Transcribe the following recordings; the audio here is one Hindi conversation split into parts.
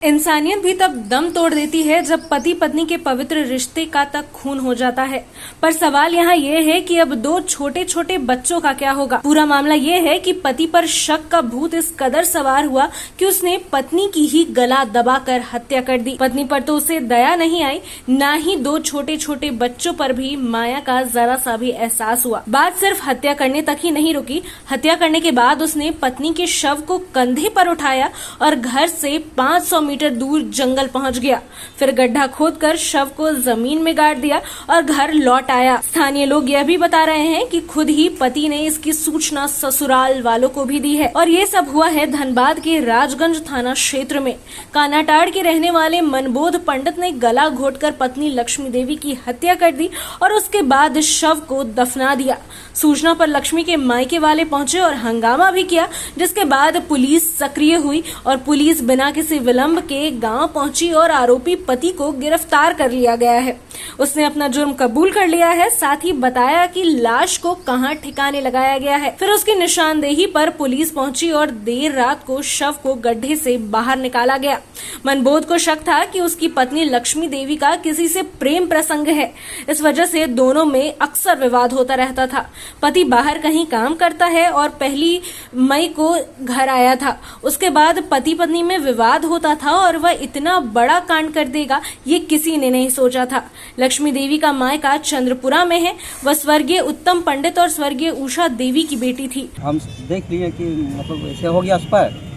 इंसानियत भी तब दम तोड़ देती है जब पति पत्नी के पवित्र रिश्ते का तक खून हो जाता है। पर सवाल यहाँ ये है कि अब दो छोटे छोटे बच्चों का क्या होगा। पूरा मामला ये है कि पति पर शक का भूत इस कदर सवार हुआ कि उसने पत्नी की ही गला दबाकर हत्या कर दी। पत्नी पर तो उसे दया नहीं आई, न ही दो छोटे छोटे बच्चों पर भी माया का जरा सा भी एहसास हुआ। बात सिर्फ हत्या करने तक ही नहीं रुकी। हत्या करने के बाद उसने पत्नी के शव को कंधे पर उठाया और घर से 500 मीटर दूर जंगल पहुंच गया। फिर गड्ढा खोदकर शव को जमीन में गाड़ दिया और घर लौट आया। स्थानीय लोग यह भी बता रहे हैं कि खुद ही पति ने इसकी सूचना ससुराल वालों को भी दी है। और ये सब हुआ है धनबाद के राजगंज थाना क्षेत्र में। कानाटाड़ के रहने वाले मनबोध पंडित ने गला घोटकर पत्नी लक्ष्मी देवी की हत्या कर दी और उसके बाद शव को दफना दिया। सूचना पर लक्ष्मी के मायके वाले पहुंचे और हंगामा भी किया, जिसके बाद पुलिस सक्रिय हुई और पुलिस बिना किसी विलंब के गांव पहुंची और आरोपी पति को गिरफ्तार कर लिया गया है। उसने अपना जुर्म कबूल कर लिया है, साथ ही बताया कि लाश को कहां ठिकाने लगाया गया है। फिर उसकी निशानदेही पर पुलिस पहुंची और देर रात को शव को गड्ढे से बाहर निकाला गया। मनबोध को शक था कि उसकी पत्नी लक्ष्मी देवी का किसी से प्रेम प्रसंग है। इस वजह से दोनों में अक्सर विवाद होता रहता था। पति बाहर कहीं काम करता है और 1 मई को घर आया था। उसके बाद पति पत्नी में विवाद होता था और वह इतना बड़ा कांड कर देगा ये किसी ने नहीं सोचा था। लक्ष्मी देवी का मायका चंद्रपुरा में है। वह स्वर्गीय उत्तम पंडित और स्वर्गीय उषा देवी की बेटी थी। हम देख लिए कि मतलब ऐसे हो गया, स्पायर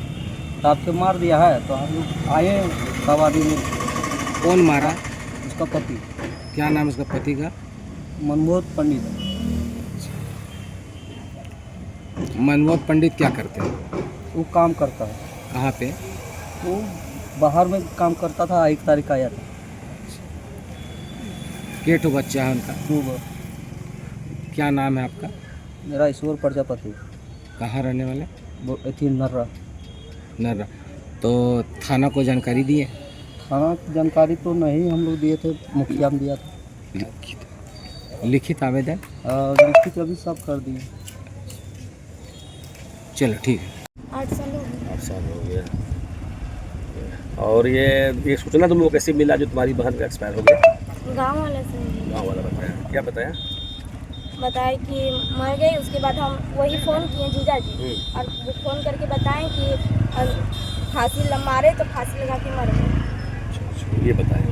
ताप से मार दिया है, तो हम लोग आए। तब आदमी कौन मारा? उसका पति। क्या नाम उसका पति का? मनबोध पंडित। मनबोध पंडित क्या करते हैं? वो काम करता है। कहाँ पे? वो बाहर में काम करता था। 1 तारीख आया था। केठो बच्चा है उनका? 2 क्या नाम है आपका? मेरा ईश्वर प्रजापति। कहाँ रहने वाले? वो थी नर्रा। नर्रा। तो थाना को जानकारी दिए? थाना की जानकारी तो नहीं हम लोग दिए थे, मुखिया में दिया था। लिखित आवेदन? लिखित अभी सब कर दिए। चलो ठीक है। 8 साल हो गए। 8 साल हो गया। और ये सूचना तुम लोग कैसे मिला जो तुम्हारी बहन का एक्सपायर हो गया? गांव वाले से गाँव वाला बताया। क्या बताया? बताया कि मर गई। उसके बाद हम वही फ़ोन किए जीजा जी, और वो फ़ोन करके बताएं कि फांसी मारे तो फांसी लगा के मर गए। ये बताया।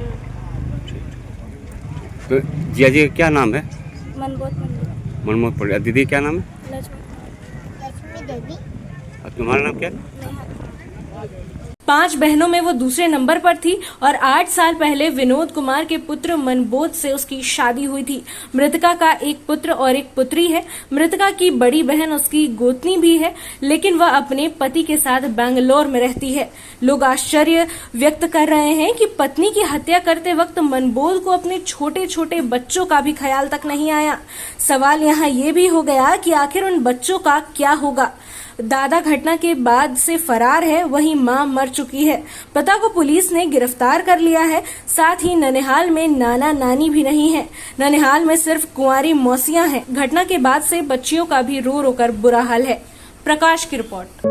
तो जिया जी का क्या नाम है? मनबोध पंडित। मनमोहन पंडित। दीदी क्या नाम है? लक्ष्मी देवी। और तुम्हारा नाम क्या है? नेहा। 5 बहनों में वो दूसरे नंबर पर थी और 8 साल पहले विनोद कुमार के पुत्र मनबोध से उसकी शादी हुई थी। मृतका का एक पुत्र और एक पुत्री है। मृतका की बड़ी बहन उसकी गोतनी भी है, लेकिन वह अपने पति के साथ बेंगलोर में रहती है। लोग आश्चर्य व्यक्त कर रहे हैं कि पत्नी की हत्या करते वक्त मनबोध को अपने छोटे छोटे बच्चों का भी ख्याल तक नहीं आया। सवाल यहाँ ये भी हो गया कि आखिर उन बच्चों का क्या होगा। दादा घटना के बाद से फरार है, वहीं मां मर चुकी है। पिता को पुलिस ने गिरफ्तार कर लिया है। साथ ही ननिहाल में नाना नानी भी नहीं है। ननिहाल में सिर्फ कुंवारी मौसियां हैं। घटना के बाद से बच्चियों का भी रो रो कर बुरा हाल है। प्रकाश की रिपोर्ट।